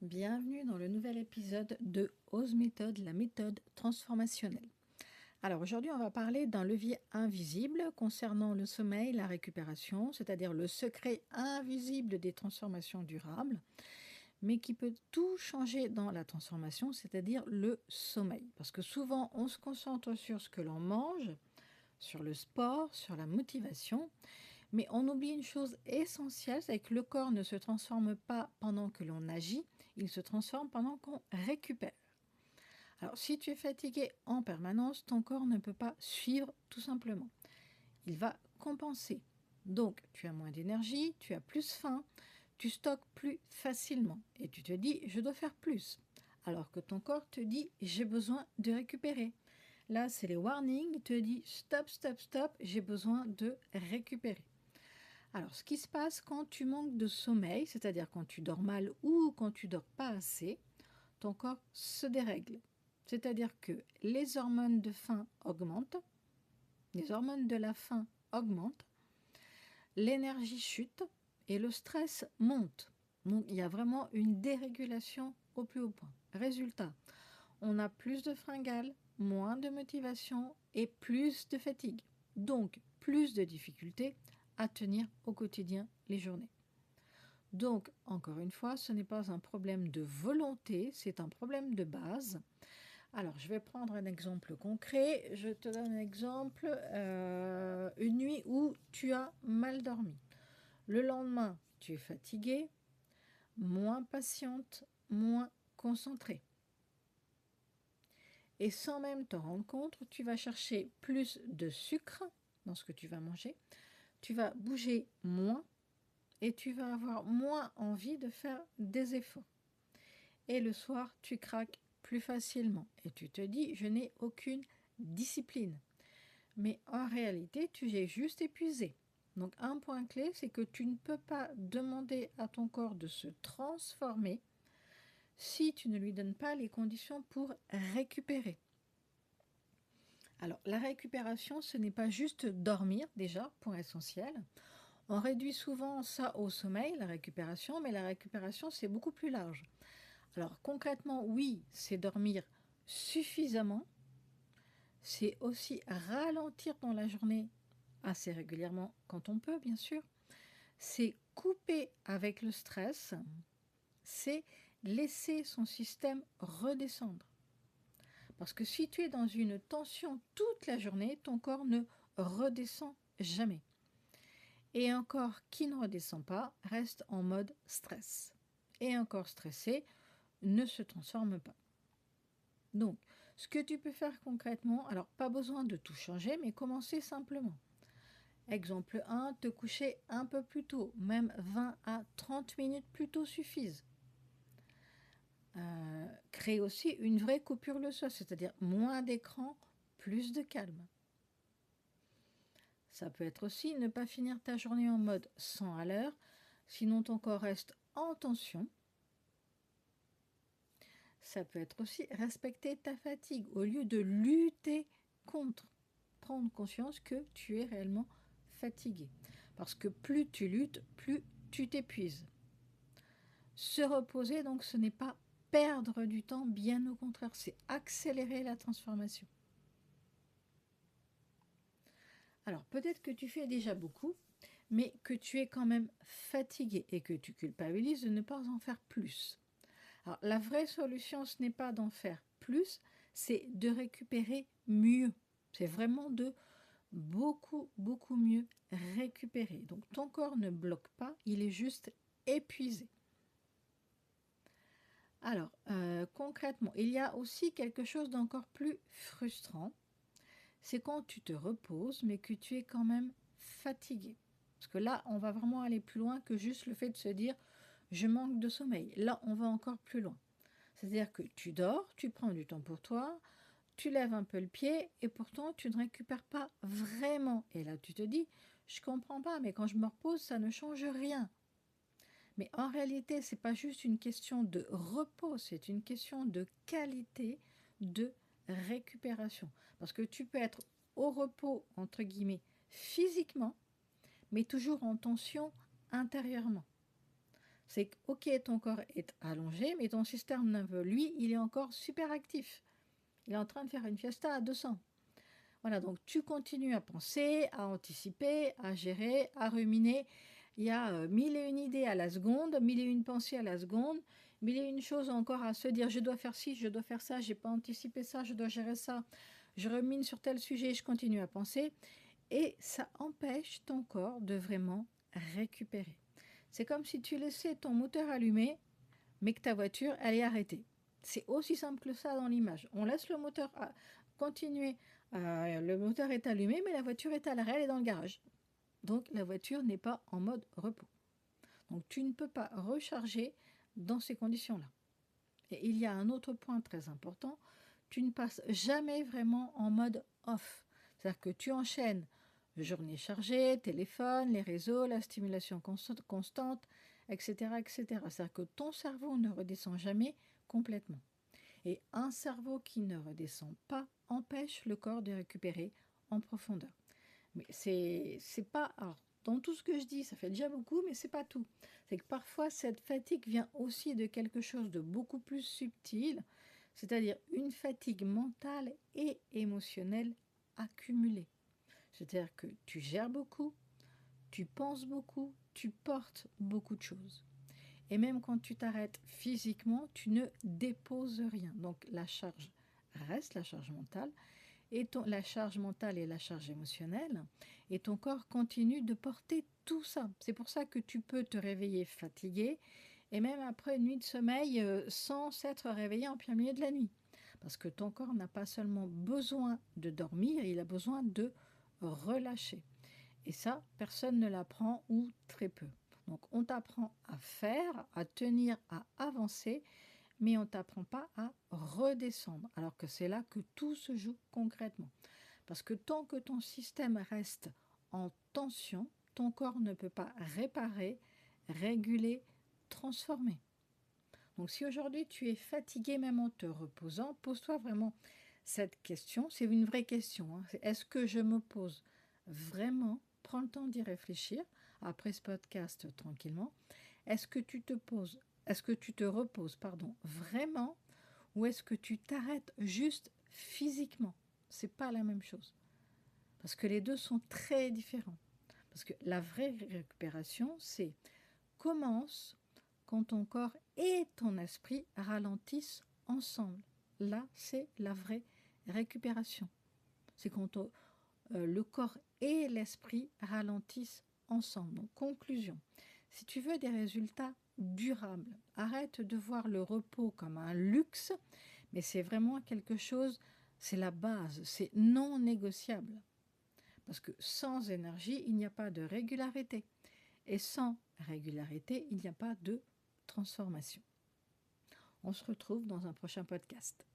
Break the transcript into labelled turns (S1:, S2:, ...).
S1: Bienvenue dans le nouvel épisode de Ose Méthode, la méthode transformationnelle. Alors aujourd'hui, on va parler d'un levier invisible concernant le sommeil, la récupération, c'est-à-dire le secret invisible des transformations durables, mais qui peut tout changer dans la transformation, c'est-à-dire le sommeil. Parce que souvent, on se concentre sur ce que l'on mange, sur le sport, sur la motivation, mais on oublie une chose essentielle, c'est que le corps ne se transforme pas pendant que l'on agit, il se transforme pendant qu'on récupère. Alors si tu es fatigué en permanence, ton corps ne peut pas suivre tout simplement. Il va compenser. Donc tu as moins d'énergie, tu as plus faim, tu stockes plus facilement et tu te dis je dois faire plus. Alors que ton corps te dit j'ai besoin de récupérer. Là, c'est les warnings, il te dit stop, stop, stop, j'ai besoin de récupérer. Alors, ce qui se passe quand tu manques de sommeil, c'est-à-dire quand tu dors mal ou quand tu dors pas assez, ton corps se dérègle. C'est-à-dire que les hormones de faim augmentent, les hormones de la faim augmentent, l'énergie chute et le stress monte. Donc, il y a vraiment une dérégulation au plus haut point. Résultat, on a plus de fringales, moins de motivation et plus de fatigue. Donc, plus de difficultés à tenir au quotidien les journées. Donc, encore une fois, ce n'est pas un problème de volonté, c'est un problème de base. Alors, je vais prendre un exemple concret. Je te donne un exemple. Une nuit où tu as mal dormi. Le lendemain, tu es fatigué, moins patiente, moins concentrée. Et sans même te rendre compte, tu vas chercher plus de sucre dans ce que tu vas manger. Tu vas bouger moins et tu vas avoir moins envie de faire des efforts. Et le soir, tu craques plus facilement et tu te dis je n'ai aucune discipline. Mais en réalité, tu es juste épuisé. Donc un point clé, c'est que tu ne peux pas demander à ton corps de se transformer si tu ne lui donnes pas les conditions pour récupérer. Alors la récupération, ce n'est pas juste dormir déjà, point essentiel. On réduit souvent ça au sommeil, la récupération, mais la récupération, c'est beaucoup plus large. Alors concrètement, oui, c'est dormir suffisamment, c'est aussi ralentir dans la journée assez régulièrement quand on peut, bien sûr, c'est couper avec le stress, c'est laisser son système redescendre. Parce que si tu es dans une tension toute la journée, ton corps ne redescend jamais. Et un corps qui ne redescend pas reste en mode stress. Et un corps stressé ne se transforme pas. Donc, ce que tu peux faire concrètement, alors pas besoin de tout changer, mais commencer simplement. Exemple 1, te coucher un peu plus tôt, même 20 à 30 minutes plus tôt suffisent. Créer aussi une vraie coupure le soir, c'est-à-dire moins d'écran, plus de calme. Ça peut être aussi ne pas finir ta journée en mode 100 à l'heure, sinon ton corps reste en tension. Ça peut être aussi respecter ta fatigue au lieu de lutter contre. Prendre conscience que tu es réellement fatigué. Parce que plus tu luttes, plus tu t'épuises. Se reposer, donc, ce n'est pas perdre du temps, bien au contraire, c'est accélérer la transformation. Alors, peut-être que tu fais déjà beaucoup, mais que tu es quand même fatigué et que tu culpabilises de ne pas en faire plus. Alors, la vraie solution, ce n'est pas d'en faire plus, c'est de récupérer mieux. C'est vraiment de beaucoup, beaucoup mieux récupérer. Donc, ton corps ne bloque pas, il est juste épuisé. Alors, concrètement, il y a aussi quelque chose d'encore plus frustrant. C'est quand tu te reposes, mais que tu es quand même fatigué. Parce que là, on va vraiment aller plus loin que juste le fait de se dire je manque de sommeil. Là, on va encore plus loin. C'est-à-dire que tu dors, tu prends du temps pour toi, tu lèves un peu le pied et pourtant tu ne récupères pas vraiment. Et là, tu te dis je comprends pas, mais quand je me repose, ça ne change rien. Mais en réalité, ce n'est pas juste une question de repos, c'est une question de qualité de récupération. Parce que tu peux être au repos, entre guillemets, physiquement, mais toujours en tension intérieurement. C'est que, ok, ton corps est allongé, mais ton système nerveux, lui, il est encore super actif. Il est en train de faire une fiesta à 200. Voilà, donc tu continues à penser, à anticiper, à gérer, à ruminer. Il y a mille et une idées à la seconde, mille et une pensées à la seconde, mille et une choses encore à se dire, je dois faire ci, je dois faire ça, j'ai pas anticipé ça, je dois gérer ça, je rumine sur tel sujet, je continue à penser. Et ça empêche ton corps de vraiment récupérer. C'est comme si tu laissais ton moteur allumé, mais que ta voiture, elle est arrêtée. C'est aussi simple que ça dans l'image. On laisse le moteur continuer. Le moteur est allumé, mais la voiture est à l'arrêt, elle est dans le garage. Donc la voiture n'est pas en mode repos. Donc tu ne peux pas recharger dans ces conditions-là. Et il y a un autre point très important, tu ne passes jamais vraiment en mode off. C'est-à-dire que tu enchaînes journée chargée, téléphone, les réseaux, la stimulation constante, etc. etc. C'est-à-dire que ton cerveau ne redescend jamais complètement. Et un cerveau qui ne redescend pas empêche le corps de récupérer en profondeur. Mais c'est pas... Alors, dans tout ce que je dis, ça fait déjà beaucoup, mais c'est pas tout. C'est que parfois, cette fatigue vient aussi de quelque chose de beaucoup plus subtil, c'est-à-dire une fatigue mentale et émotionnelle accumulée. C'est-à-dire que tu gères beaucoup, tu penses beaucoup, tu portes beaucoup de choses. Et même quand tu t'arrêtes physiquement, tu ne déposes rien. Donc la charge reste, la charge mentale, et la charge mentale et la charge émotionnelle, et ton corps continue de porter tout ça. C'est pour ça que tu peux te réveiller fatigué, et même après une nuit de sommeil, sans s'être réveillé en plein milieu de la nuit. Parce que ton corps n'a pas seulement besoin de dormir, il a besoin de relâcher. Et ça, personne ne l'apprend ou très peu. Donc on t'apprend à faire, à tenir, à avancer, mais on ne t'apprend pas à redescendre, alors que c'est là que tout se joue concrètement. Parce que tant que ton système reste en tension, ton corps ne peut pas réparer, réguler, transformer. Donc si aujourd'hui tu es fatigué même en te reposant, pose-toi vraiment cette question. C'est une vraie question. Hein. Est-ce que je me pose vraiment? Prends le temps d'y réfléchir après ce podcast tranquillement. Est-ce que tu te poses, est-ce que tu te reposes, pardon, vraiment, ou est-ce que tu t'arrêtes juste physiquement? C'est pas la même chose. Parce que les deux sont très différents. Parce que la vraie récupération, c'est commence quand ton corps et ton esprit ralentissent ensemble. Là, c'est la vraie récupération. C'est quand le corps et l'esprit ralentissent ensemble. Donc, conclusion. Si tu veux des résultats durables, arrête de voir le repos comme un luxe, mais c'est vraiment quelque chose, c'est la base, c'est non négociable. Parce que sans énergie, il n'y a pas de régularité. Et sans régularité, il n'y a pas de transformation. On se retrouve dans un prochain podcast.